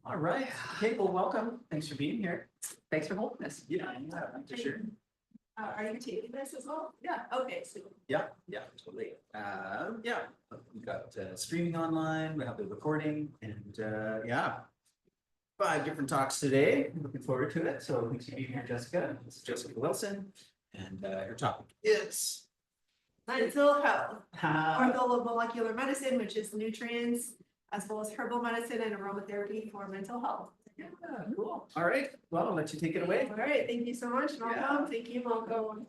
All right. Okay, well, welcome. Thanks for being here. Thanks for holding this. Yeah, for sure. Are you taking this as well? Yeah. Okay, so Yeah, totally. Yeah, we've got streaming online, we have the recording, and yeah, 5 different talks today. Looking forward to it. So thanks for being here, Jessica. This is Jessica Wilson, and your topic is mental health, orthomolecular medicine, which is nutrients, as well as herbal medicine and aromatherapy for mental health. Yeah, cool. All right. Well, I'll let you take it away. All right, thank you so much, Malcolm. Yeah. Thank you, Malcolm. All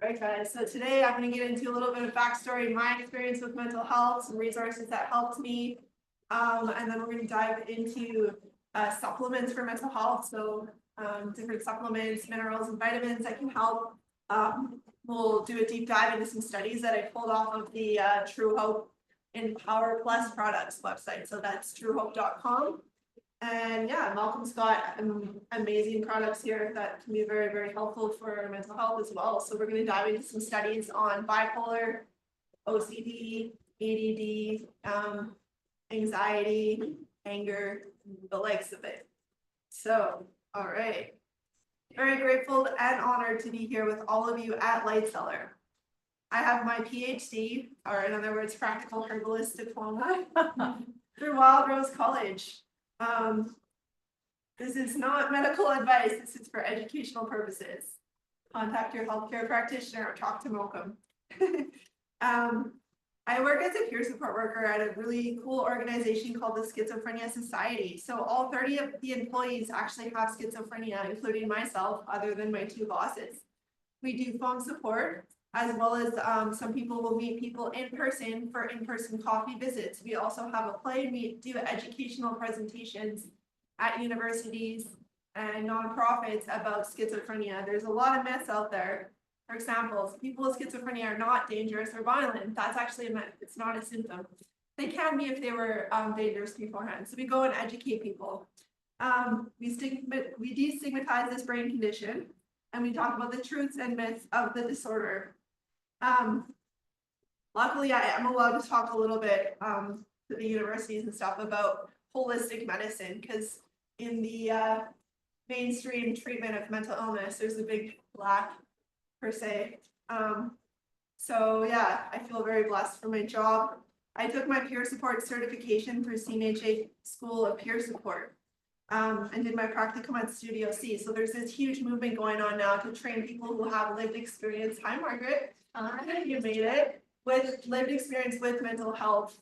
right, guys. So today I'm going to get into a little bit of backstory, my experience with mental health, some resources that helped me, and then we're going to dive into supplements for mental health. So different supplements, minerals, and vitamins that can help. We'll do a deep dive into some studies that I pulled off of the True Hope Empower Plus products website. So that's truehope.com. And yeah, Malcolm's got amazing products here that can be very, very helpful for mental health as well. So we're going to dive into some studies on bipolar, OCD, ADD, anxiety, anger, the likes of it. So, all right. Very grateful and honored to be here with all of you at Lightseller. I have my PhD, or in other words, practical herbalist diploma through Wild Rose College. This is not medical advice. This is for educational purposes. Contact your healthcare practitioner or talk to Malcolm. I work as a peer support worker at a really cool organization called the Schizophrenia Society. So all 30 of the employees actually have schizophrenia, including myself, other than my 2 bosses. We do phone support, as well as some people will meet people in person for in-person coffee visits. We also have a play. We do educational presentations at universities and nonprofits about schizophrenia. There's a lot of myths out there. For example, people with schizophrenia are not dangerous or violent. That's actually a myth. It's not a symptom. They can be if they were dangerous beforehand. So we go and educate people. We destigmatize this brain condition, and we talk about the truths and myths of the disorder. Luckily, I am allowed to talk a little bit to the universities and stuff about holistic medicine, because in the mainstream treatment of mental illness, there's a big lack per se. So yeah, I feel very blessed for my job. I took my peer support certification through CMHA School of Peer Support and did my practicum at Studio C. So there's this huge movement going on now to train people who have lived experience. Hi, Margaret. You made it. With lived experience with mental health.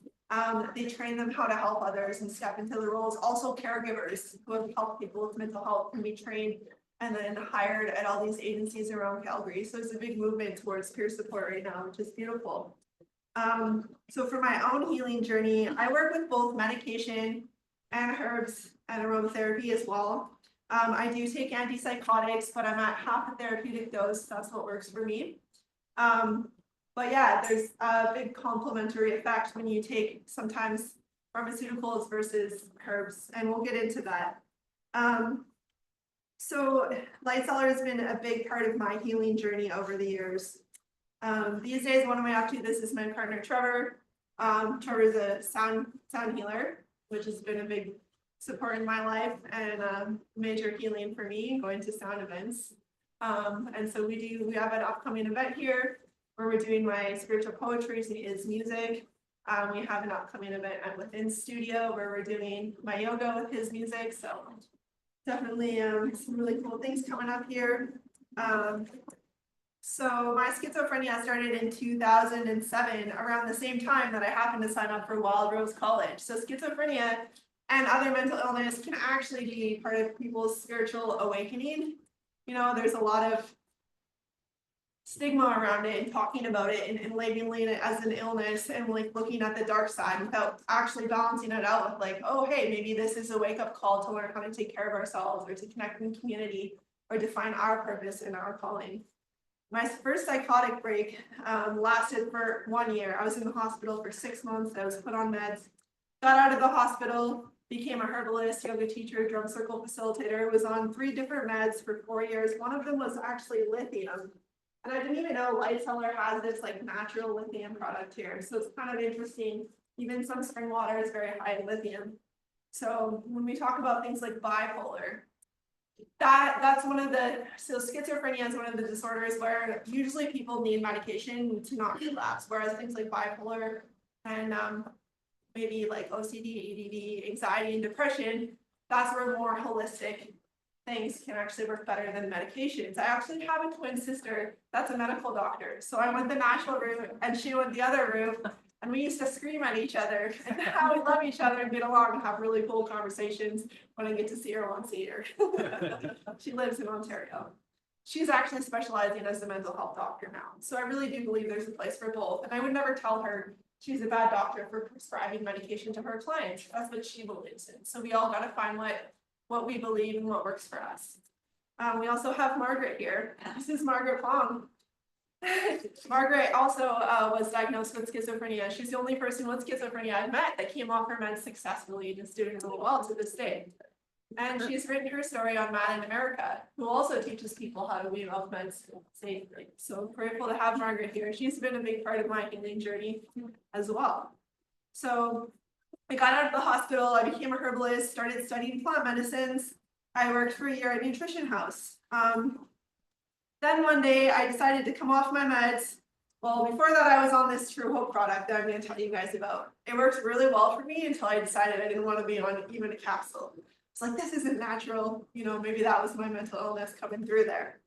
They train them how to help others and step into the roles. Also caregivers who have helped people with mental health can be trained and then hired at all these agencies around Calgary. So it's a big movement towards peer support right now, which is beautiful. So for my own healing journey, I work with both medication and herbs and aromatherapy as well. I do take antipsychotics, but I'm at half a therapeutic dose. That's what works for me. But yeah, there's a big complementary effect when you take sometimes pharmaceuticals versus herbs, and we'll get into that. So Lightseller has been a big part of my healing journey over the years. These days, what am I up to? This is my partner, Trevor. Trevor is a sound healer, which has been a big support in my life and major healing for me, going to sound events. And so we have an upcoming event here where we're doing my spiritual poetry is music. We have an upcoming event at Within Studio where we're doing my yoga with his music. So definitely some really cool things coming up here. So my schizophrenia started in 2007, around the same time that I happened to sign up for Wild Rose College. So schizophrenia and other mental illness can actually be part of people's spiritual awakening. You know, there's a lot of stigma around it and talking about it and labeling it as an illness and like looking at the dark side without actually balancing it out with like, oh, hey, maybe this is a wake-up call to learn how to take care of ourselves or to connect in community or define our purpose and our calling. My first psychotic break lasted for 1 year. I was in the hospital for 6 months. I was put on meds, got out of the hospital, became a herbalist, yoga teacher, drum circle facilitator, was on 3 different meds for 4 years. One of them was actually lithium. And I didn't even know Lightseller has this like natural lithium product here. So it's kind of interesting Even some spring water is very high in lithium. So when we talk about things like bipolar, that's one of the, so schizophrenia is one of the disorders where usually people need medication to not relapse, whereas things like bipolar and maybe like OCD, ADD, anxiety, and depression, that's where more holistic things can actually work better than medications. I actually have a twin sister that's a medical doctor. So I went the natural route and she went the other route. And we used to scream at each other and how we love each other and get along and have really cool conversations when I get to see her once a year. She lives in Ontario. She's actually specializing as a mental health doctor now. So I really do believe there's a place for both. And I would never tell her she's a bad doctor for prescribing medication to her clients. That's what she believes in. So we all got to find what we believe and what works for us. We also have Margaret here. This is Margaret Fong. Margaret also was diagnosed with schizophrenia. She's the only person with schizophrenia I've met that came off her meds successfully and is doing really well to this day. And she's written her story on Mad in America, who also teaches people how to wean off meds safely. So I'm grateful to have Margaret here. She's been a big part of my healing journey as well. So I got out of the hospital, I became a herbalist, started studying plant medicines. I worked for a year at Nutrition House. Then one day I decided to come off my meds. Well, before that I was on this True Hope product that I'm going to tell you guys about. It worked really well for me until I decided I didn't want to be on even a capsule. It's like, this isn't natural. You know, maybe that was my mental illness coming through there.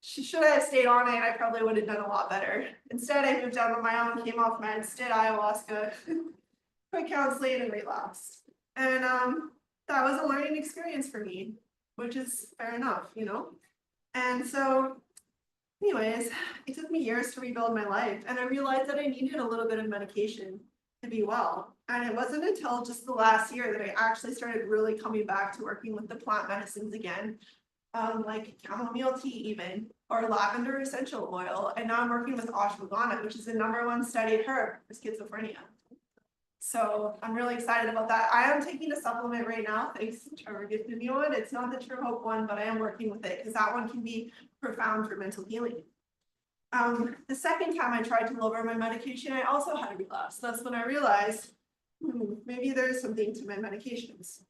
Should I have stayed on it, I probably would have done a lot better. Instead, I moved out on my own, came off meds, did ayahuasca, quit counseling, and relapsed. And that was a learning experience for me, which is fair enough, you know? And so anyways, it took me years to rebuild my life, and I realized that I needed a little bit of medication to be well. And it wasn't until just the last year that I actually started really coming back to working with the plant medicines again, like chamomile tea even, or lavender essential oil. And now I'm working with ashwagandha, which is the #1 studied herb for schizophrenia. So I'm really excited about that. I am taking a supplement right now. Thanks to Trevor gifted me one. It's not the True Hope one, but I am working with it because that one can be profound for mental healing. The second time I tried to lower my medication, I also had a relapse. That's when I realized, maybe there's something to my medications.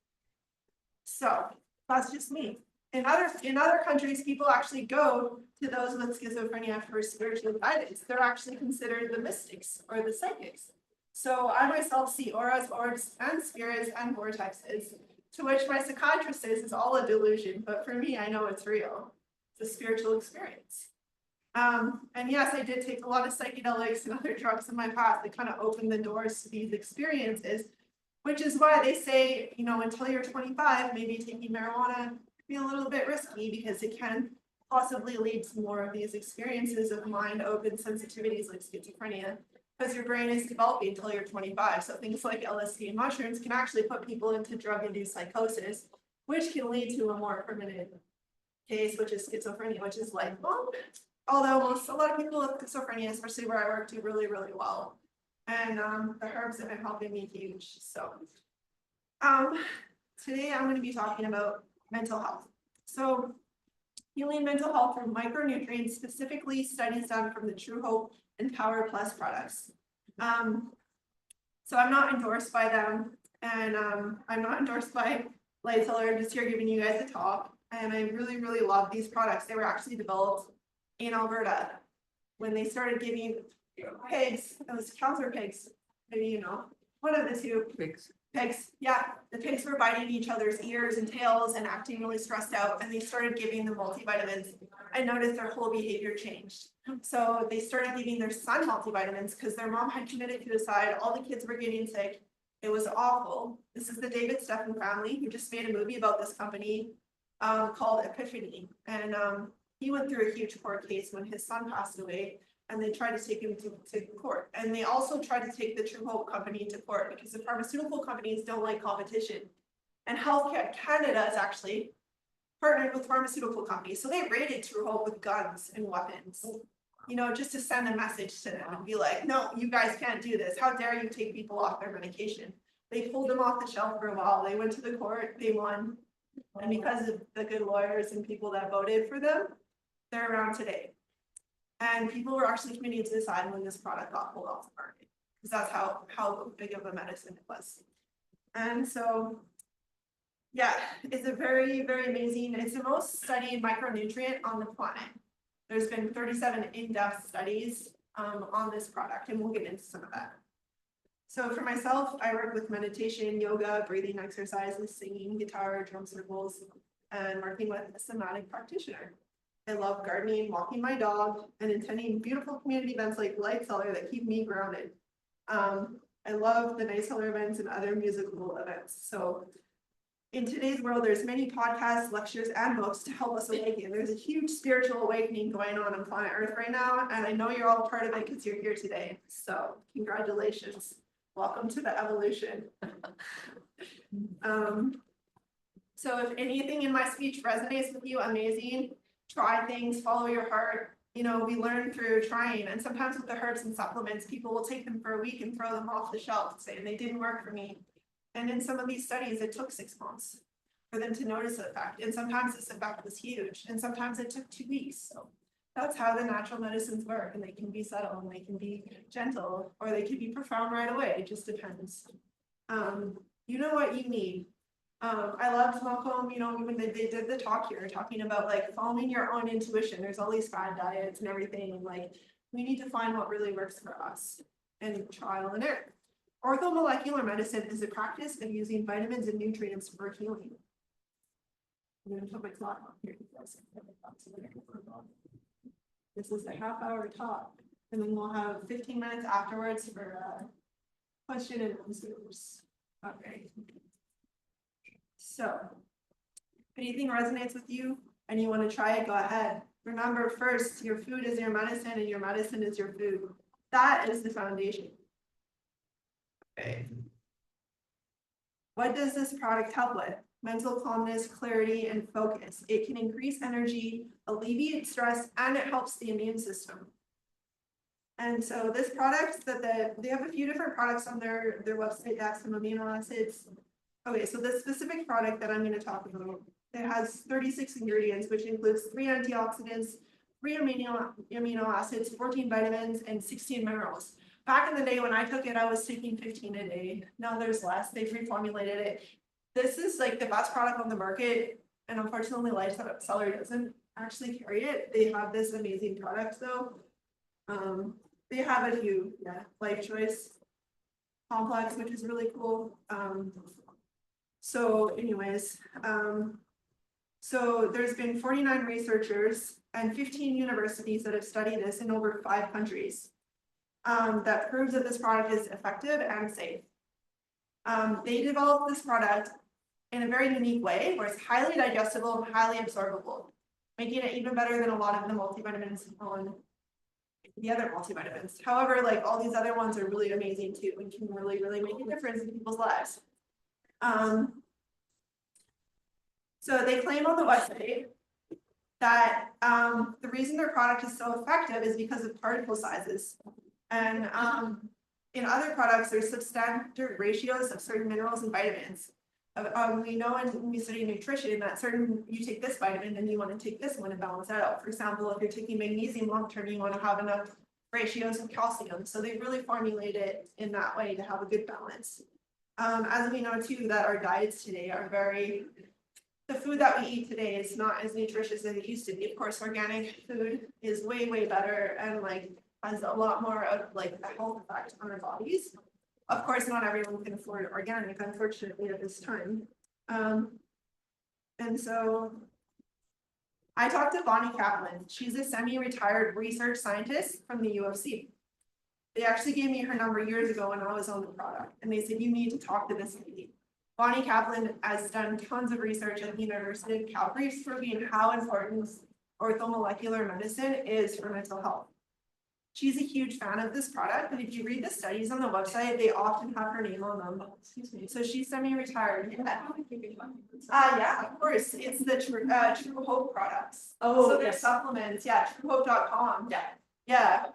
So that's just me. In other countries, people actually go to those with schizophrenia for spiritual guidance. They're actually considered the mystics or the psychics. So I myself see auras, orbs, and spirits and vortexes, to which my psychiatrist says is all a delusion, but for me, I know it's real. It's a spiritual experience. And yes, I did take a lot of psychedelics and other drugs in my past that kind of opened the doors to these experiences, which is why they say, you know, until you're 25, maybe taking marijuana can be a little bit risky because it can possibly lead to more of these experiences of mind open sensitivities like schizophrenia, because your brain is developing until you're 25. So things like LSD and mushrooms can actually put people into drug-induced psychosis, which can lead to a more permanent case, which is schizophrenia, which is lifelong. Although a lot of people with schizophrenia, especially where I work, do really, really well. And the herbs have been helping me huge. So today I'm going to be talking about mental health. So healing mental health from micronutrients, specifically studies done from the True Hope and Power Plus products. So I'm not endorsed by them, and I'm not endorsed by Lightseller. I'm just here giving you guys a talk. And I really, really love these products. They were actually developed in Alberta when they started giving pigs, those cows or pigs, maybe you know, one of the two. Pigs, yeah. The pigs were biting each other's ears and tails and acting really stressed out, and they started giving them multivitamins. I noticed their whole behavior changed. So they started giving their son multivitamins because their mom had committed suicide. All the kids were getting sick. It was awful. This is the David Steffen family who just made a movie about this company called Epiphany. And he went through a huge court case when his son passed away, and they tried to take him to court. And they also tried to take the True Hope company to court because the pharmaceutical companies don't like competition. And Health Canada is actually partnered with pharmaceutical companies. So they raided True Hope with guns and weapons, you know, just to send a message to them and be like, no, you guys can't do this. How dare you take people off their medication? They pulled them off the shelf for a while. They went to the court, they won. And because of the good lawyers and people that voted for them, they're around today. And people were actually committing suicide when this product got pulled off the market. because that's how big of a medicine it was. And so, yeah, it's a very, very amazing, it's the most studied micronutrient on the planet. There's been 37 in-depth studies on this product, and we'll get into some of that. So for myself, I work with meditation, yoga, breathing exercises, singing, guitar, drum circles, and working with a somatic practitioner. I love gardening, walking my dog, and attending beautiful community events like Light Cellar that keep me grounded. I love the Night Cellar events and other musical events. So in today's world, there's many podcasts, lectures, and books to help us awaken. There's a huge spiritual awakening going on planet Earth right now, and I know you're all part of it because you're here today. So congratulations. Welcome to the evolution. So if anything in my speech resonates with you, amazing. Try things, follow your heart. You know, we learn through trying, and sometimes with the herbs and supplements, people will take them for a week and throw them off the shelf, saying they didn't work for me. And in some of these studies, it took 6 months for them to notice the effect. And sometimes this effect was huge, and sometimes it took 2 weeks. So that's how the natural medicines work, and they can be subtle, and they can be gentle, or they can be profound right away. It just depends. You know what you need. I loved Malcolm, you know, when they did the talk here, talking about like following your own intuition. There's all these fad diets and everything, and like we need to find what really works for us and trial and error. Orthomolecular medicine is a practice of using vitamins and nutrients for healing. I'm going to put my clock on here. This is a half-hour talk, and then we'll have 15 minutes afterwards for question and answers. Okay. So, if anything resonates with you and you want to try it, go ahead. Remember, first, your food is your medicine and your medicine is your food. That is the foundation. Okay. What does this product help with? Mental calmness, clarity, and focus. It can increase energy, alleviate stress, and it helps the immune system. And so this product they have a few different products on their website that have some amino acids. Okay, so this specific product that I'm going to talk about, it has 36 ingredients, which includes 3 antioxidants, 3 amino acids, 14 vitamins, and 16 minerals. Back in the day when I took it, I was taking 15 a day. Now there's less. They've reformulated it. This is like the best product on the market, and unfortunately, Light Cellar doesn't actually carry it. They have this amazing product though. They have a few, yeah, Life Choice Complex, which is really cool. So anyways, so there's been 49 researchers and 15 universities that have studied this in over 5 countries that proves that this product is effective and safe. They developed this product in a very unique way where it's highly digestible and highly absorbable, making it even better than a lot of the multivitamins on the other multivitamins. However, like all these other ones are really amazing too and can really, really make a difference in people's lives. So they claim on the website that the reason their product is so effective is because of particle sizes. And in other products, there's substandard ratios of certain minerals and vitamins. We know when we study nutrition that you take this vitamin and you want to take this one and balance that out. For example, if you're taking magnesium long term, you want to have enough ratios of calcium. So they really formulate it in that way to have a good balance. As we know too, that our diets today are the food that we eat today is not as nutritious as it used to be. Of course, organic food is way, way better and like has a lot more of like a health effect on our bodies. Of course, not everyone can afford organic, unfortunately, at this time. And so I talked to Bonnie Kaplan. She's a semi-retired research scientist from the UFC. They actually gave me her number years ago when I was on the product, and they said, you need to talk to this lady. Bonnie Kaplan has done tons of research at the University of Calgary, proving how important orthomolecular medicine is for mental health. She's a huge fan of this product, and if you read the studies on the website, they often have her name on them. Excuse me. So she's semi-retired. Yeah, of course. It's the True Hope products. Oh, so they're supplements. Yeah, truehope.com. Yeah.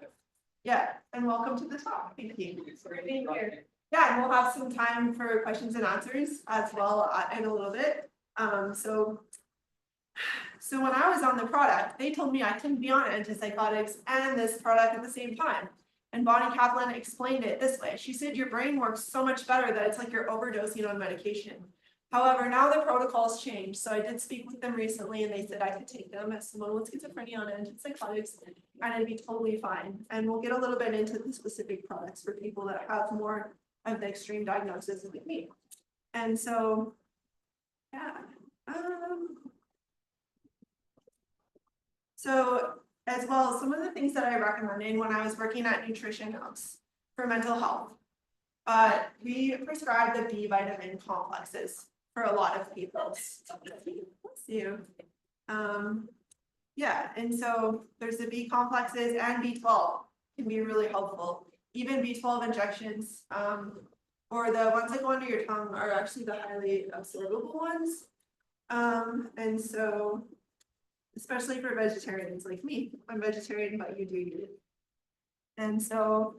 And welcome to the talk. Thank you for being here. Yeah, and we'll have some time for questions and answers as well in a little bit. So when I was on the product, they told me I couldn't be on antipsychotics and this product at the same time. And Bonnie Kaplan explained it this way. She said, your brain works so much better that it's like you're overdosing on medication. However, now the protocols changed. So I did speak with them recently and they said I could take them as someone with schizophrenia on antipsychotics and it'd be totally fine. And we'll get a little bit into the specific products for people that have more of the extreme diagnosis like me. And so, yeah. So as well, some of the things that I recommended when I was working at Nutrition House for mental health, we prescribe the B vitamin complexes for a lot of people. Let's see. Yeah, and so there's the B complexes and B12 can be really helpful. Even B12 injections, or the ones that go under your tongue are actually the highly absorbable ones. And so, especially for vegetarians like me, I'm vegetarian, but you do you. And so,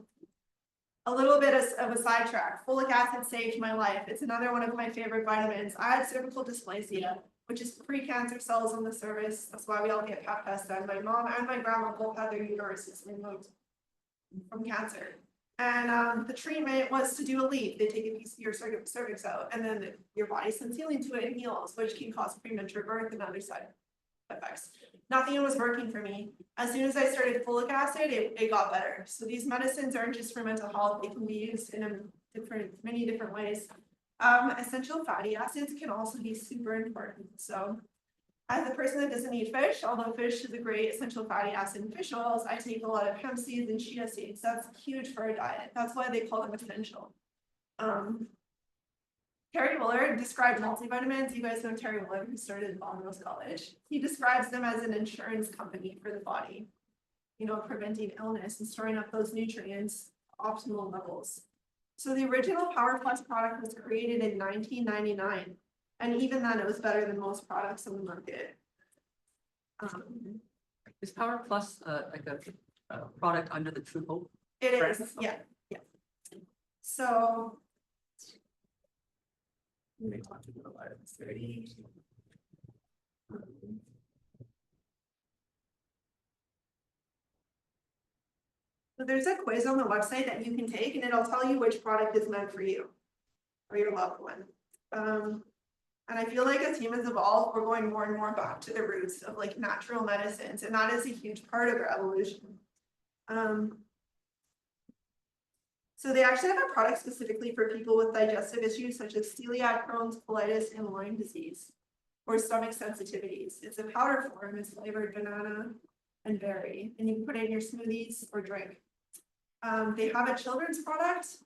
a little bit of a sidetrack. Folic acid saved my life. It's another one of my favorite vitamins. I had cervical dysplasia, which is pre-cancer cells on the cervix. That's why we all get pap tests done. My mom and my grandma both had their uteruses removed from cancer. And the treatment was to do a leaf. They take a piece of your cervix out, and then your body sends healing to it and heals, which can cause premature birth and other side effects. Nothing was working for me. As soon as I started folic acid, it got better. So these medicines aren't just for mental health. They can be used in many different ways. Essential fatty acids can also be super important. So as a person that doesn't eat fish, although fish is a great essential fatty acid in fish oils, I take a lot of hemp seeds and chia seeds. That's huge for a diet. That's why they call them essential. Terry Muller described multivitamins. You guys know Terry Muller, who started Bonneville College. He describes them as an insurance company for the body, you know, preventing illness and storing up those nutrients at optimal levels. So the original Power Plus product was created in 1999. And even then, it was better than most products on the market. Is Power Plus like a product under the True Hope? It is, brand? yeah, yeah. So. They talk to you about it, it's very- So there's a quiz on the website that you can take and it'll tell you which product is meant for you or your loved one. And I feel like as humans evolve, we're going more and more back to the roots of like natural medicines, and that is a huge part of our evolution. So they actually have a product specifically for people with digestive issues such as celiac, Crohn's, colitis, and Lyme disease, or stomach sensitivities. It's a powder form, it's flavored banana and berry, and you can put it in your smoothies or drink. They have a children's product.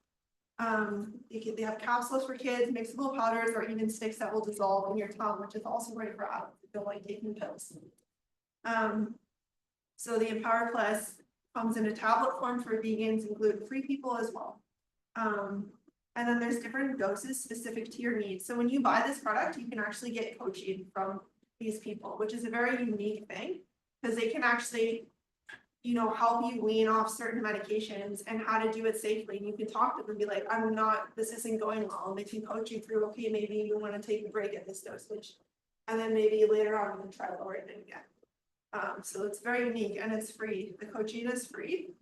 They have capsules for kids, mixable powders, or even sticks that will dissolve in your tongue, which is also great for adults who don't like taking pills. So the Empower Plus comes in a tablet form for vegans and gluten-free people as well. And then there's different doses specific to your needs. So when you buy this product, you can actually get coaching from these people, which is a very unique thing because they can actually, you know, help you wean off certain medications and how to do it safely. And you can talk to them and be like, this isn't going well. And they can coach you through, okay, maybe you want to take a break at this dosage. And then maybe later on, I'm going to try lowering it again. So it's very unique and it's free. The coaching is free.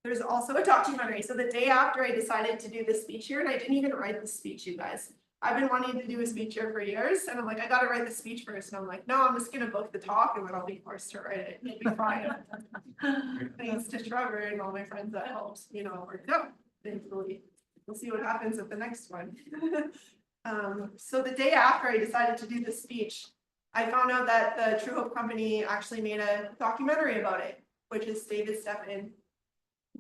There's also a documentary. So the day after I decided to do this speech here, and I didn't even write the speech, you guys. I've been wanting to do a speech here for years, and I'm like, I gotta write the speech first. And I'm like, no, I'm just gonna book the talk and then I'll be forced to write it. It'll be fine. Thanks to Trevor and all my friends that helped, you know, worked out, thankfully. We'll see what happens with the next one. So the day after I decided to do this speech, I found out that the True Hope Company actually made a documentary about it, which is David Steffen,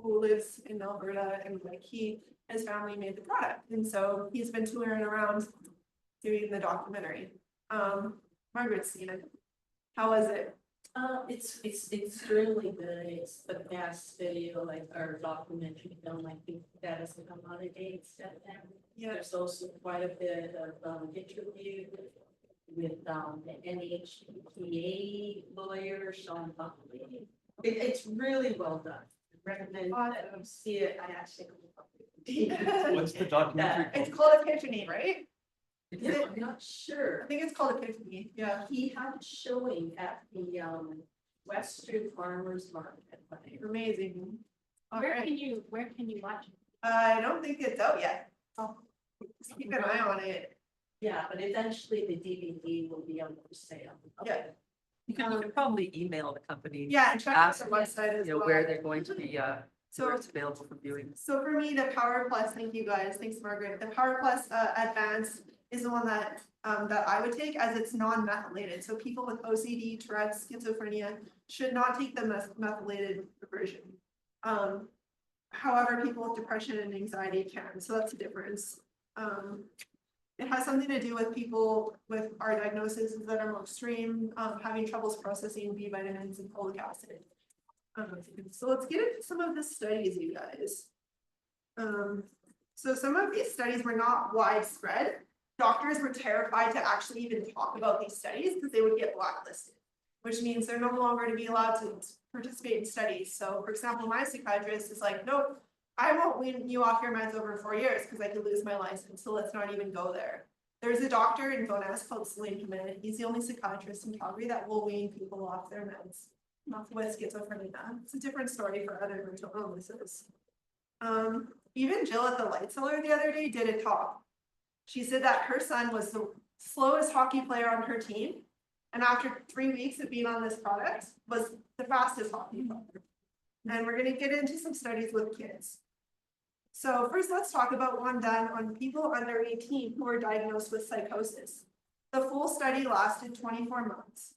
who lives in Alberta, and like his family made the product. And so he's been touring around doing the documentary. Margaret's seen it. How was it? It's extremely good. It's the best video, like our documentary film. I think that has come out of David Steffen. Yeah. There's also quite a bit of interview with the NHPA lawyer Sean Buckley. It's really well done. I recommend that you see it. I actually What's the documentary It's called? called Epiphany, right? I'm not sure. I think it's called Epiphany, yeah. He had a showing at the Western Farmers Market. Amazing. All Where right, can you watch it? I don't think it's out yet. Just keep an eye on it. Yeah, but eventually the DVD will be out for sale. Yeah. You can probably email the company. Yeah, and check out Ask, their website as You know, well. where they're going to be, where So, it's available for viewing. so for me, the Power Plus, thank you guys, thanks Margaret, the Power Plus Advanced is the one that I would take as it's non-methylated, so people with OCD, Tourette's, schizophrenia should not take the methylated version. However, people with depression and anxiety can, so that's the difference. It has something to do with people with our diagnoses that are more extreme, having troubles processing B vitamins and folic acid. So let's get into some of the studies, you guys. So some of these studies were not widespread. Doctors were terrified to actually even talk about these studies because they would get blacklisted, which means they're no longer to be allowed to participate in studies. So for example, my psychiatrist is like, nope, I won't wean you off your meds over 4 years because I could lose my license. So let's not even go there. There's a doctor in Bonas called Celine Jimenez. He's the only psychiatrist in Calgary that will wean people off their meds. Not with schizophrenia. It's a different story for other mental illnesses. Even Jill at the Light Cellar the other day did a talk. She said that her son was the slowest hockey player on her team. And after 3 weeks of being on this product, was the fastest hockey player. And we're gonna get into some studies with kids. So first, let's talk about one done on people under 18 who were diagnosed with psychosis. The full study lasted 24 months.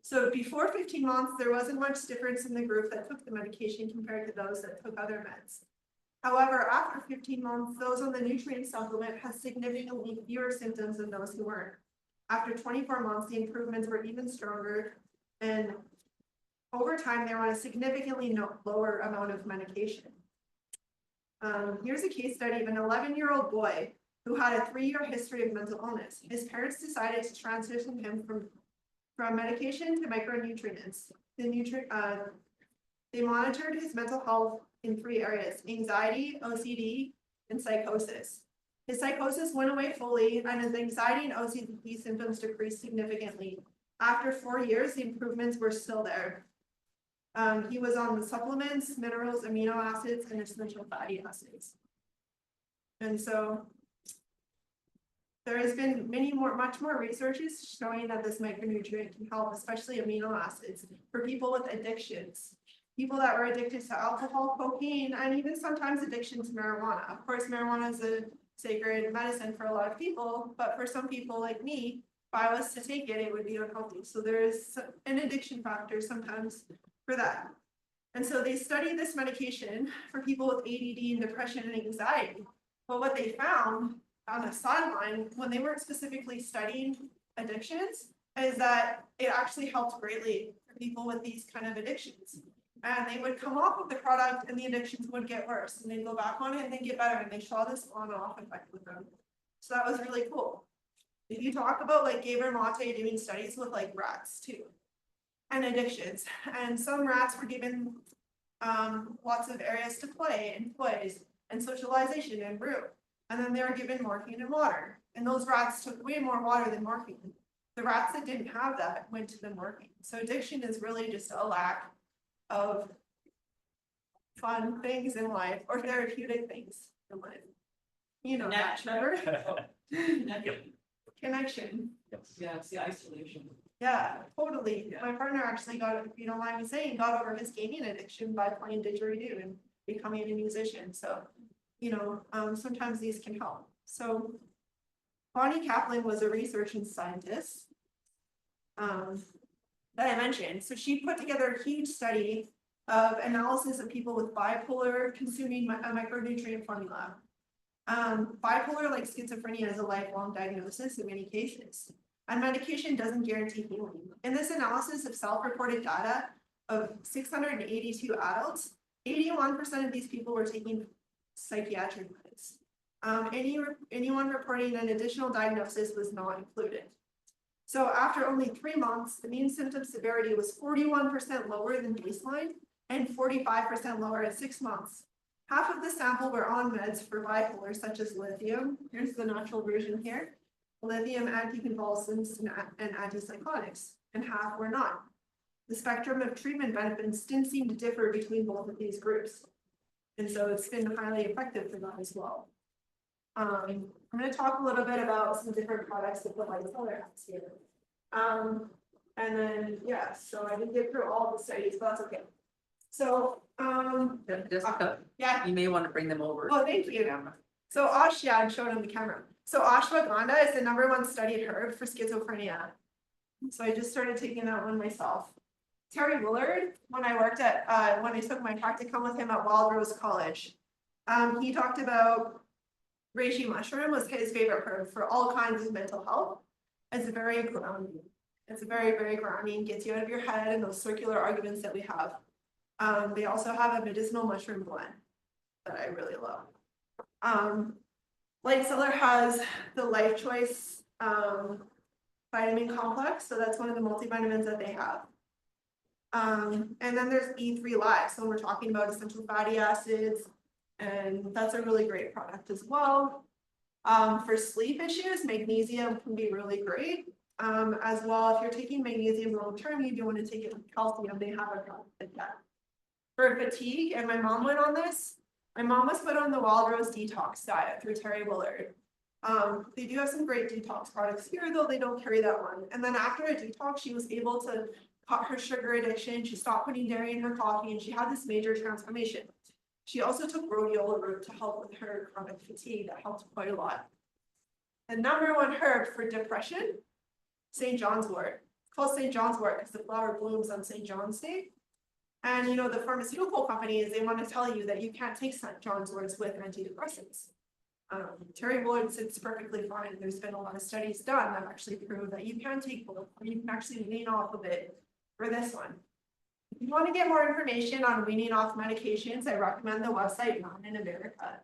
So before 15 months, there wasn't much difference in the group that took the medication compared to those that took other meds. However, after 15 months, those on the nutrient supplement had significantly fewer symptoms than those who weren't. After 24 months, the improvements were even stronger, and over time, they were on a significantly lower amount of medication. Here's a case study of an 11-year-old boy who had a 3-year history of mental illness. His parents decided to transition him from medication to micronutrients. They monitored his mental health in 3 areas: anxiety, OCD, and psychosis. His psychosis went away fully, and his anxiety and OCD symptoms decreased significantly. After 4 years, the improvements were still there. He was on the supplements, minerals, amino acids, and essential fatty acids. And so there has been much more researches showing that this micronutrient can help, especially amino acids, for people with addictions. People that were addicted to alcohol, cocaine, and even sometimes addiction to marijuana. Of course, marijuana is a sacred medicine for a lot of people, but for some people like me, if I was to take it, it would be unhealthy. So there is an addiction factor sometimes for that. And so they studied this medication for people with ADD and depression and anxiety. But what they found on a sideline, when they weren't specifically studying addictions, is that it actually helped greatly for people with these kind of addictions. And they would come off of the product and the addictions would get worse, and they'd go back on it and then get better, and they saw this on and off effect with them. So that was really cool. If you talk about like Gabriel Mate doing studies with like rats too, and addictions, and some rats were given lots of areas to play and toys and socialization and brew, and then they were given morphine and water, and those rats took way more water than morphine. The rats that didn't have that went to the morphine. So addiction is really just a lack of fun things in life or therapeutic things in life. You know that, Trevor. Connection. Yeah, it's the isolation. Yeah, totally. My partner actually if you don't mind me saying, got over his gaming addiction by playing didgeridoo and becoming a musician. So, you know, sometimes these can help. So Bonnie Kaplan was a research scientist that I mentioned. So she put together a huge study of analysis of people with bipolar consuming a micronutrient formula. Bipolar, like schizophrenia, is a lifelong diagnosis in many cases, and medication doesn't guarantee healing. In this analysis of self-reported data of 682 adults, 81% of these people were taking psychiatric meds. Anyone reporting an additional diagnosis was not included. So after only 3 months, the mean symptom severity was 41% lower than baseline and 45% lower at 6 months. Half of the sample were on meds for bipolar, such as lithium. Here's the natural version here. Lithium anticonvulsants and antipsychotics, and half were not. The spectrum of treatment benefits didn't seem to differ between both of these groups. And so it's been highly effective for that as well. I'm going to talk a little bit about some different products that the light color has here. And then, yeah, so I didn't get through all the studies, but that's okay. So, Jessica, yeah, you may want to bring them over. oh, thank you. So yeah, I'm showing on the camera. So ashwagandha is the #1 studied herb for schizophrenia. So I just started taking that one myself. Terry Willard, when I worked at, when I took my practicum with him at Wild Rose College, he talked about reishi mushroom was his favorite herb for all kinds of mental health. It's very grounding. It's very, very grounding, gets you out of your head and those circular arguments that we have. They also have a medicinal mushroom blend that I really love. Light Cellar has the Life Choice vitamin complex, so that's one of the multivitamins that they have. And then there's E3 Live, so we're talking about essential fatty acids, and that's a really great product as well. For sleep issues, magnesium can be really great. As well, if you're taking magnesium long term, you do want to take it with calcium, they have a product like that. For fatigue, and my mom went on this, my mom was put on the Wild Rose detox diet through Terry Willard. They do have some great detox products here, though they don't carry that one. And then after a detox, she was able to cut her sugar addiction. She stopped putting dairy in her coffee, and she had this major transformation. She also took rhodiola root to help with her chronic fatigue. That helped quite a lot. The #1 herb for depression, St. John's wort. It's called St. John's wort because the flower blooms on St. John's Day. And you know, the pharmaceutical companies, they want to tell you that you can't take St. John's worts with antidepressants. Terry Willard said it's perfectly fine. There's been a lot of studies done that actually prove that you can take both, or you can actually wean off of it for this one. If you want to get more information on weaning off medications, I recommend the website Mad in America.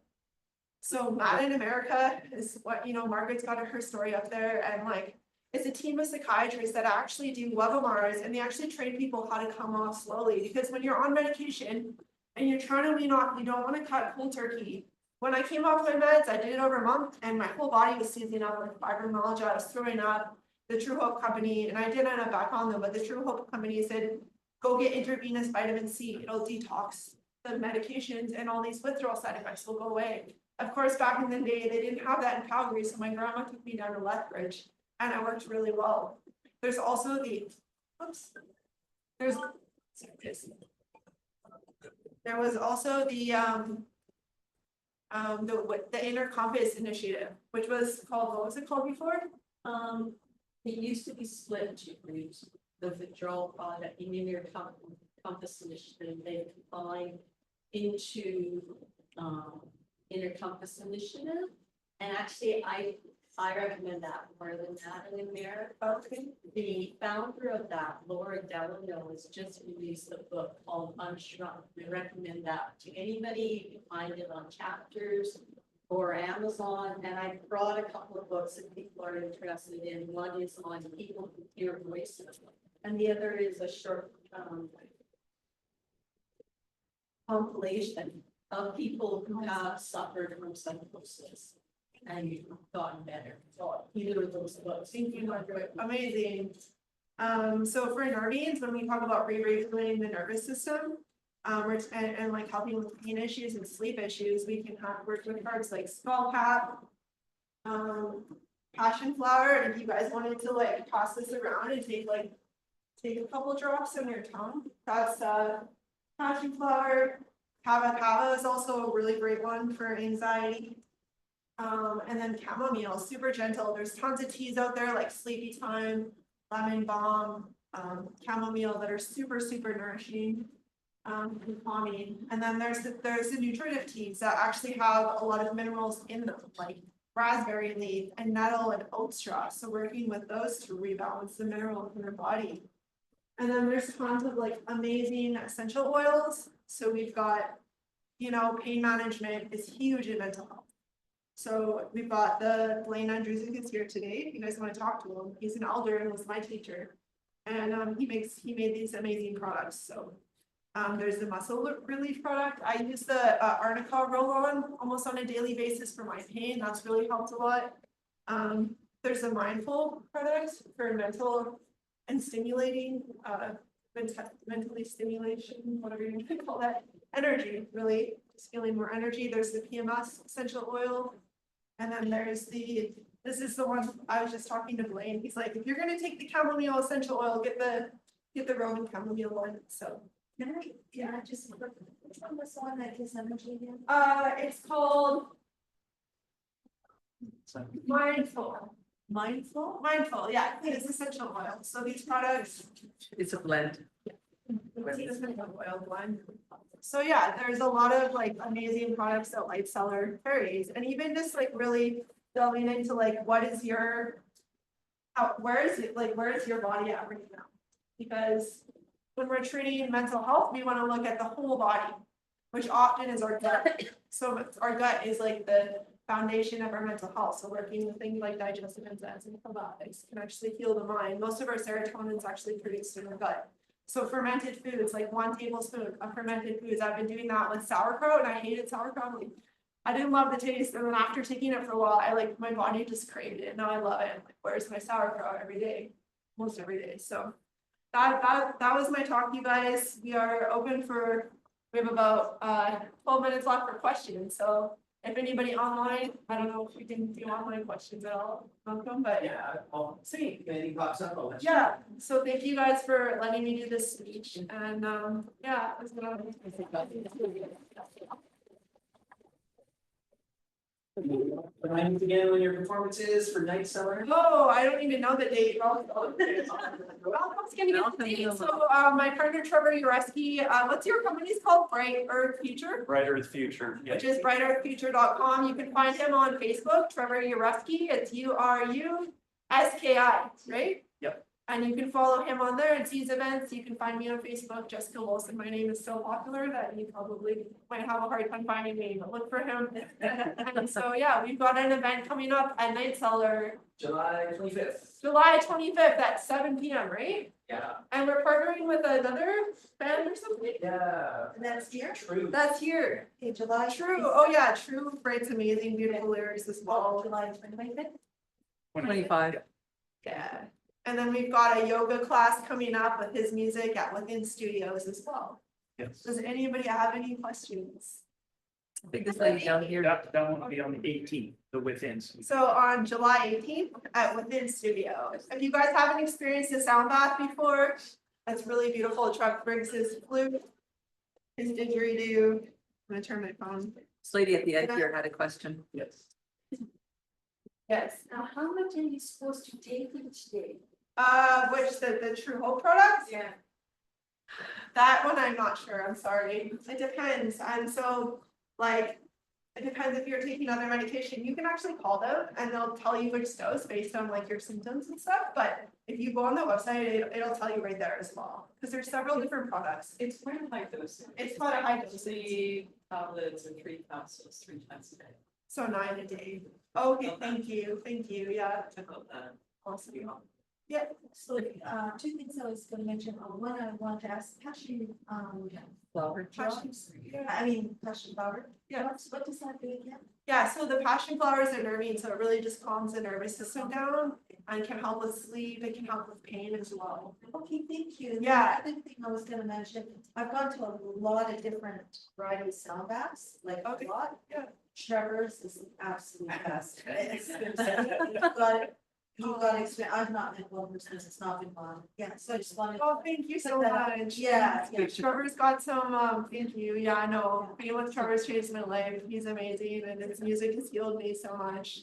So Mad in America is what, you know, Margaret's got her story up there, and like, it's a team of psychiatrists that actually do webinars, and they actually train people how to come off slowly, because when you're on medication and you're trying to wean off, you don't want to cut cold turkey. When I came off my meds, I did it over a month, and my whole body was seizing up with fibromyalgia. I was throwing up. The True Hope company, and I did end up back on them, but the True Hope company said, go get intravenous vitamin C. It'll detox the medications, and all these withdrawal side effects will go away. Of course, back in the day, they didn't have that in Calgary, so my grandma took me down to Lethbridge, and it worked really well. There's also the, there was also the Inner Compass Initiative, which was called, what was it called before? It used to be split two groups, the withdrawal product and Inner Compass Initiative, they combined into Inner Compass Initiative. And actually, I recommend that more than that in America. Okay. The founder of that, Laura Delano, has just released a book called Unshrunk. I recommend that to anybody. You can find it on Chapters or Amazon. And I brought a couple of books that people are interested in. One is on people who hear voices, and the other is a short compilation of people who have suffered from psychosis and gotten better. So either of those books. Thank you, Margaret. Amazing. So for nervines, when we talk about re-regulating the nervous system, and like helping with pain issues and sleep issues, we can work with herbs like skullcap, passion flower. And if you guys wanted to like toss this around and take a couple drops on your tongue, that's passion flower. Kava is also a really great one for anxiety. And then chamomile, super gentle. There's tons of teas out there like Sleepy Time, Lemon Balm, chamomile that are super, super nourishing. And calming. And then there's the nutritive teas that actually have a lot of minerals in them, like raspberry leaf and nettle and oat straw. So working with those to rebalance the minerals in your body. And then there's tons of like amazing essential oils. So we've got, you know, pain management is huge in mental health. So we've got the Blaine Andrewsic is here today. If you guys want to talk to him, he's an elder and was my teacher. And he made these amazing products. So There's the muscle relief product. I use the Arnica roll-on almost on a daily basis for my pain. That's really helped a lot. There's a mindful product for mental and stimulating, mentally stimulation, whatever you want to call that, energy, really, just feeling more energy. There's the PMS essential oil. And then there's this is the one I was just talking to Blaine. He's like, if you're gonna take the chamomile essential oil, get the Roman chamomile one. So Can I just, which one was the one that gives energy again? it's called Mindful. Mindful, yeah, it's essential oil. So these products, It's a blend. it's essential oil blend. So yeah, there's a lot of like amazing products that Light Cellar carries, and even just like really delving into like what is your, where is your body at right now? Because when we're treating mental health, we want to look at the whole body, which often is our gut. So our gut is like the foundation of our mental health. So working with things like digestive enzymes and probiotics can actually heal the mind. Most of our serotonin is actually produced in our gut. So fermented foods, like 1 tablespoon of fermented foods. I've been doing that with sauerkraut, and I hated sauerkraut. Like, I didn't love the taste, and then after taking it for a while, my body just craved it. Now I love it. I'm like, where's my sauerkraut every day? Almost every day. So that was my talk, you guys. We are open for, we have about 12 minutes left for questions. So if anybody online, I don't know if we can do online questions at all, welcome, but Yeah, I'll see if anything pops up, I'll let you. yeah. So thank you guys for letting me do this speech, and yeah, I was gonna. Remind me again when your performance is for Night Cellar. Oh, I don't even know the date. Well, it's gonna get the date. So my partner Trevor Ureski, what's your company's called? Bright Earth Future? Bright Earth Future, yeah. Which is brighthearthfuture.com. You can find him on Facebook, Trevor Ureski. It's URUSKI, right? Yep. And you can follow him on there and see his events. You can find me on Facebook, Jessica Wilson. My name is so popular that you probably might have a hard time finding me, but look for him. And so, yeah, we've got an event coming up at Night Cellar, July 25th. July 25th at 7 p.m., right? Yeah. And we're partnering with another band or something. Yeah. And that's here? True. That's here. Okay, July. True. Oh, yeah, True writes amazing, beautiful lyrics as well. July 25th. 25. Yeah. And then we've got a yoga class coming up with his music at Within Studios as well. Yes. Does anybody have any questions? I think this lady down here. That won't be on the 18th, the withins. So on July 18th at Within Studios. If you guys haven't experienced a sound bath before, that's really beautiful. Chuck brings his flute, his didgeridoo. I'm gonna turn my phone. This lady at the end here had a question. Yes. Yes. Now, how much are you supposed to take each day? Which the True Hope product? Yeah. That one I'm not sure, I'm sorry. It depends. And so, like, it depends if you're taking other medication. You can actually call them and they'll tell you which dose based on like your symptoms and stuff. But if you go on the website, it'll tell you right there as well. Because there's several different products. It's quite a high dose. It's quite a high dose. 3 tablets or 3 capsules 3 times a day. So 9 a day. Okay, thank you, yeah. About that. Awesome. Yeah, So, 2 things I was gonna mention. One, I want to ask, passion, Flower. passion flower. Yeah. What does that do again? yeah, so the passion flowers are nervine, so it really just calms the nervous system down and can help with sleep, it can help with pain as well. Okay, thank you. And Yeah. The other thing I was gonna mention, I've gone to a lot of different variety of sound baths, like Okay, a lot. yeah. Trevor's is the absolute best. You've got experience, I've not been one person, it's not been fun. Yeah, so I just wanted. Oh, thank you so Put that up. much. Yeah, yeah. Trevor's got some, thank you, yeah, I know, being with Trevor's changed my life, he's amazing, and his music has healed me so much.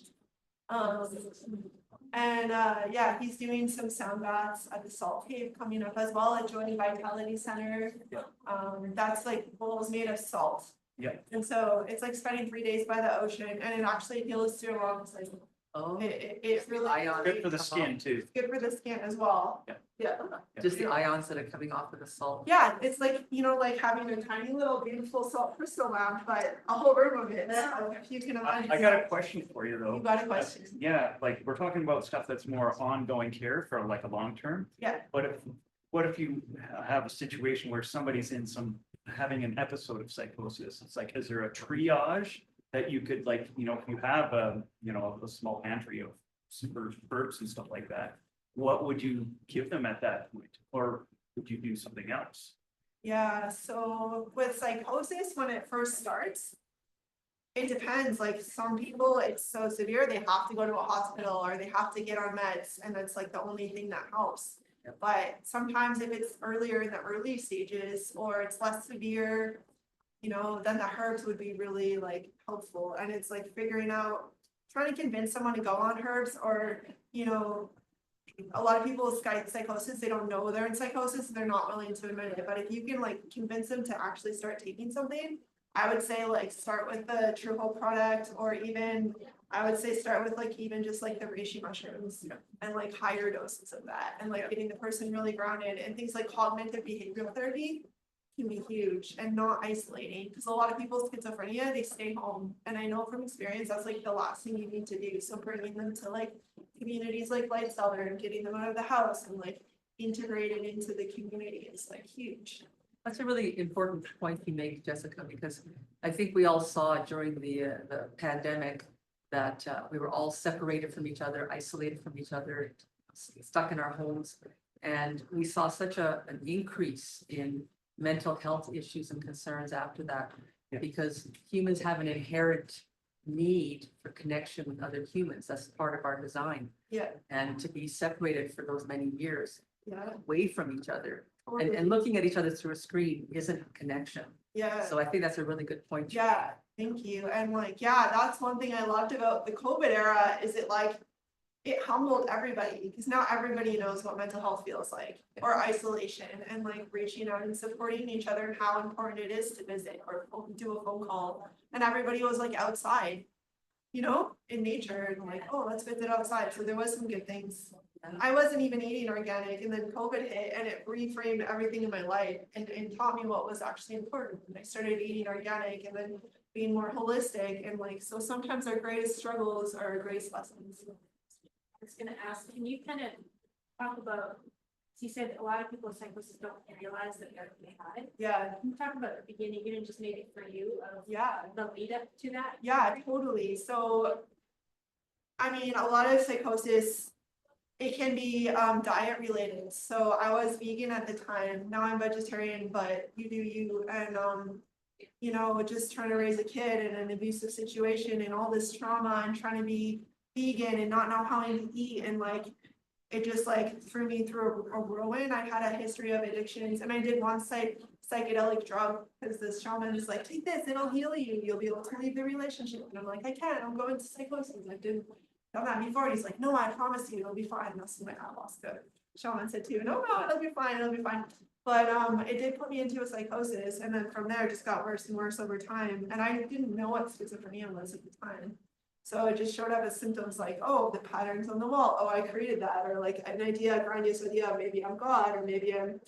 And yeah, he's doing some sound baths at the Salt Cave coming up as well at Joy Vitality Center. Yeah. That's like bowls made of salt. Yeah. And so it's like spending 3 days by the ocean, and it actually heals through lungs, like Oh, it really. Ion. Good for the skin too. Good for the skin as well. Yeah. Yeah. just the ions that are coming off of the salt. Yeah, it's like, you know, like having a tiny little beautiful salt crystal lamp, but a whole room of it, so if you can imagine. I got a question for you You though. got a question? Yeah, like we're talking about stuff that's more ongoing care for like a long term. Yeah. But if what if you have a situation where somebody's having an episode of psychosis? It's like, is there a triage that you could like, if you have a small pantry of super herbs and stuff like that, what would you give them at that point? Or would you do something else? Yeah, so with psychosis, when it first starts, it depends, like some people, it's so severe, they have to go to a hospital or they have to get on meds, and that's like the only thing that helps. But sometimes if it's earlier in the early stages or it's less severe, then the herbs would be really like helpful. And it's like figuring out, trying to convince someone to go on herbs, or, a lot of people with psychosis, they don't know they're in psychosis, they're not willing to admit it. But if you can like convince them to actually start taking something, I would say like start with the True Hope product, or even I would say start with like even just like the reishi mushrooms and like higher doses of that, and like getting the person really grounded. And things like cognitive behavioral therapy can be huge and not isolating, because a lot of people with schizophrenia, they stay home, and I know from experience that's like the last thing you need to do. So bringing them to like communities like Light Cellar and getting them out of the house and like integrated into the community is like huge. That's a really important point you make, Jessica, because I think we all saw during the pandemic that we were all separated from each other, isolated from each other, stuck in our homes. And we saw such an increase in mental health issues and concerns after that, Yeah. because humans have an inherent need for connection with other humans. That's part of our design. Yeah, And to be separated for those many years yeah. away from each other Totally. and looking at each other through a screen isn't a connection. Yeah. So I think that's a really good point. Yeah, thank you. And like, yeah, that's one thing I loved about the COVID era, is it humbled everybody, because now everybody knows what mental health feels like, or isolation, and like reaching out and supporting each other, and how important it is to visit or do a phone call. And everybody was like outside, in nature, and like, oh, let's visit outside. So there was some good things. I wasn't even eating organic, and then COVID hit and it reframed everything in my life and taught me what was actually important. And I started eating organic and then being more holistic, and like, so sometimes our greatest struggles are our greatest lessons. I was gonna ask, can you kind of talk about, so you said a lot of people with psychosis don't realize that they had. Yeah, Can you talk about the beginning, even just maybe for you, of yeah. the lead up to that? Yeah, totally. So, I mean, a lot of psychosis, it can be diet related. So I was vegan at the time. Now I'm vegetarian, but you do you. And just trying to raise a kid in an abusive situation and all this trauma, and trying to be vegan and not know how to eat, and like it just like threw me through a whirlwind. I had a history of addictions, and I did one psychedelic drug, because this shaman is like, take this, it'll heal you. You'll be able to leave the relationship. And I'm like, I can't. I'm going to psychosis. I didn't done that before. He's like, no, I promise you, it'll be fine. And that's when I lost the shaman said too. No, it'll be fine. It'll be fine. But it did put me into a psychosis, and then from there it just got worse and worse over time. And I didn't know what schizophrenia was at the time. So it just showed up as symptoms like, oh, the patterns on the wall. Oh, I created that. Or like an idea, a grandiose idea, maybe I'm God, or maybe I'm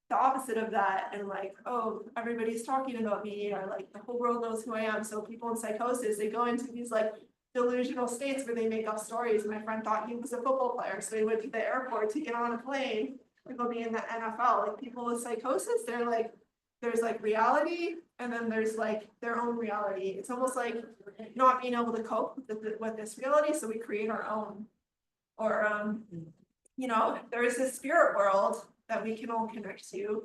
the opposite of that. And like, oh, everybody's talking about me, or like the whole world knows who I am. So people in psychosis, they go into these like delusional states where they make up stories. My friend thought he was a football player, so he went to the airport to get on a plane to go be in the NFL. Like people with psychosis, they're like, there's like reality, and then there's like their own reality. It's almost like not being able to cope with this reality, so we create our own. Or there is this spirit world that we can all connect to.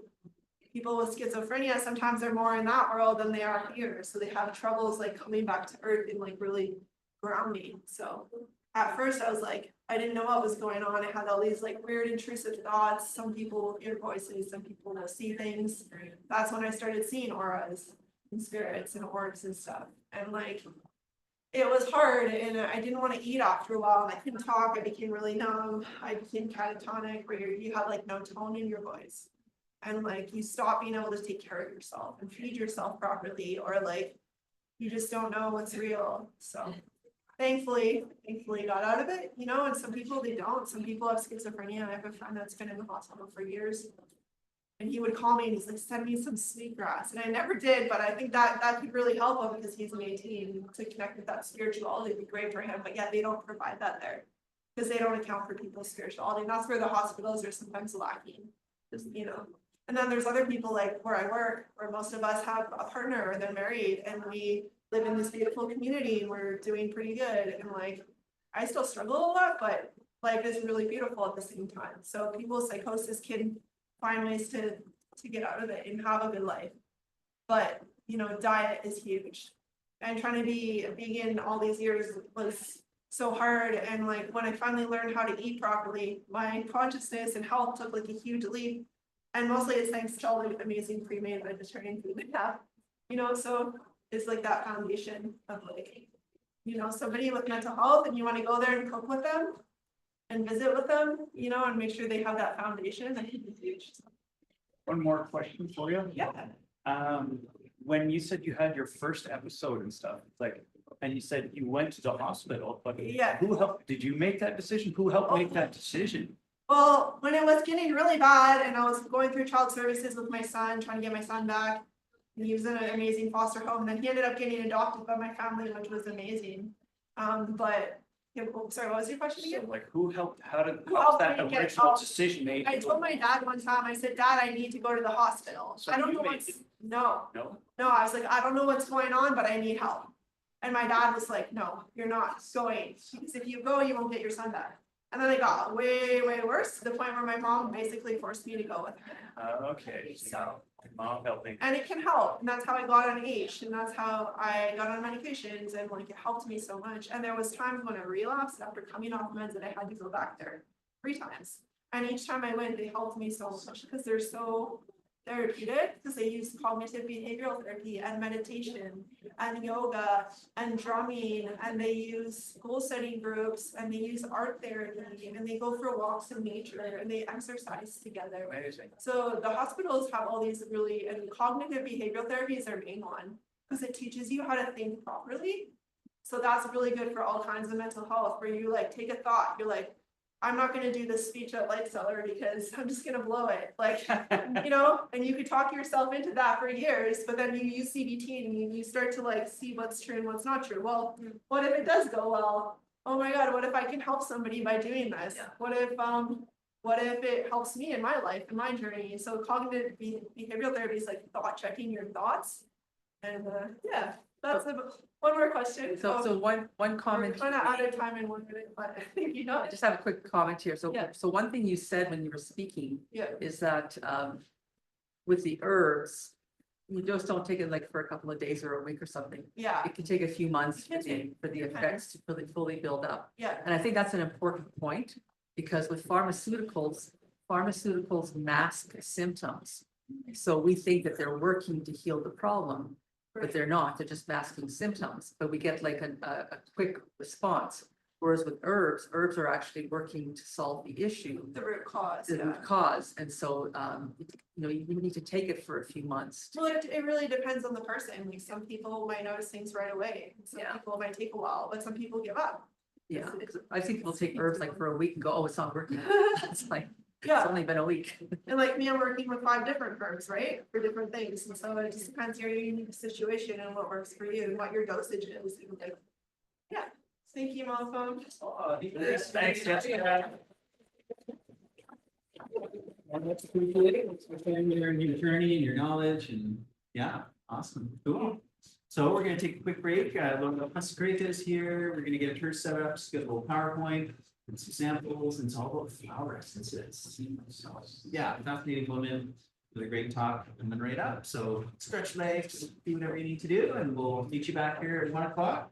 People with schizophrenia, sometimes they're more in that world than they are here, so they have troubles like coming back to earth and like really grounding. So at first I was like, I didn't know what was going on. I had all these like weird intrusive thoughts. Some people will hear voices, some people will see things. That's when I started seeing auras and spirits and orbs and stuff. And like, it was hard, and I didn't want to eat after a while, and I couldn't talk. I became really numb. I became catatonic, where you have like no tone in your voice. And like, you stop being able to take care of yourself and feed yourself properly, or like, you just don't know what's real. So thankfully got out of it, and some people, they don't. Some people have schizophrenia. I have a friend that's been in the hospital for years, and he would call me and he's like, send me some sweetgrass. And I never did, but I think that could really help him, because he's 18, to connect with that spirituality would be great for him. But yeah, they don't provide that there, because they don't account for people's spirituality. And that's where the hospitals are sometimes lacking. just, you know. And then there's other people like where I work, where most of us have a partner or they're married and we live in this beautiful community and we're doing pretty good. And like, I still struggle a lot, but life is really beautiful at the same time. So people with psychosis can find ways to get out of it and have a good life. But, you know, diet is huge. And trying to be vegan all these years was so hard. And like, when I finally learned how to eat properly, my consciousness and health took like a huge leap. And mostly it's thanks to all the amazing pre-made vegetarian food we have, you know, so it's like that foundation of like, you know, somebody with mental health and you want to go there and cook with them and visit with them, you know, and make sure they have that foundation. I think it's huge. One more question for you. Yeah. When you said you had your first episode and stuff, like, and you said you went to the hospital, but Yeah. who helped? Did you make that decision? Who helped make that decision? Well, when it was getting really bad and I was going through child services with my son, trying to get my son back, and he was in an amazing foster home, and then he ended up getting adopted by my family, which was amazing. But, yeah, sorry, what was your question again? So, like, who helped? How did Who how was helped that me get original out? decision made? I told my dad one time, I said, Dad, I need to go to the hospital. So I don't you know made what's, it. no, No. I was like, I don't know what's going on, but I need help. And my dad was like, no, you're not going, because if you go, you won't get your son back. And then it got way, way worse to the point where my mom basically forced me to go with her. Okay. So, Mom helping. and it can help, and that's how I got on H, and that's how I got on medications, and like it helped me so much. And there was times when I relapsed after coming off meds that I had to go back there 3 times. And each time I went, they helped me so much because they're so therapeutic, because they use cognitive behavioral therapy and meditation and yoga and drumming, and they use goal setting groups, and they use art therapy, and they go for walks in nature, and they exercise together. Amazing. So the hospitals have all these really, and cognitive behavioral therapy is their main one, because it teaches you how to think properly. So that's really good for all kinds of mental health, where you like take a thought, you're like, I'm not gonna do this speech at Light Cellar because I'm just gonna blow it, like, you know, and you could talk yourself into that for years, but then you use CBT and you start to like see what's true and what's not true. Well, what if it does go well? Oh my God, what if I can help somebody by doing this? Yeah. What if it helps me in my life, in my journey? So cognitive behavioral therapy is like thought checking your thoughts. And yeah, that's one more question. So one We're comment. kind of out of time in 1 minute, but you know, I just have a quick comment here. So, Yeah. so one thing you said when you were speaking yeah, is that with the herbs, you just don't take it like for a couple of days or a week or something. yeah, It can take a few months It can for the take effects to fully build up. yeah, And I think that's an important point, because with pharmaceuticals mask symptoms. So we think that they're working to heal the problem, but they're not, they're just masking symptoms, but we get like a quick response. Whereas with herbs are actually working to solve the issue, the root cause, the yeah. root cause, and so, you know, you need to take it for a few months. Well, it really depends on the person. Like some people might notice things right away. Some Yeah. people might take a while, but some people give up. Yeah, 'cause I've seen people take herbs like for a week and go, oh, it's not working. It's like, it's Yeah, only been a week. and like me, I'm working with 5 different herbs, right? For different things. And so it just depends on your unique situation and what works for you and what your dosage is. And like, yeah. Thank you, Malcolm. Thanks, Jessica. Well, that's appreciated. It's for sharing your journey and your knowledge, and yeah, awesome, cool. So we're gonna take a quick break. Laura Pascreta is here. We're gonna get her set up, just get a little PowerPoint and some samples, and it's all about flower essences. So, yeah, fascinating woman with a great talk coming right up. So stretch legs, do whatever you need to do, and we'll meet you back here at 1 o'clock.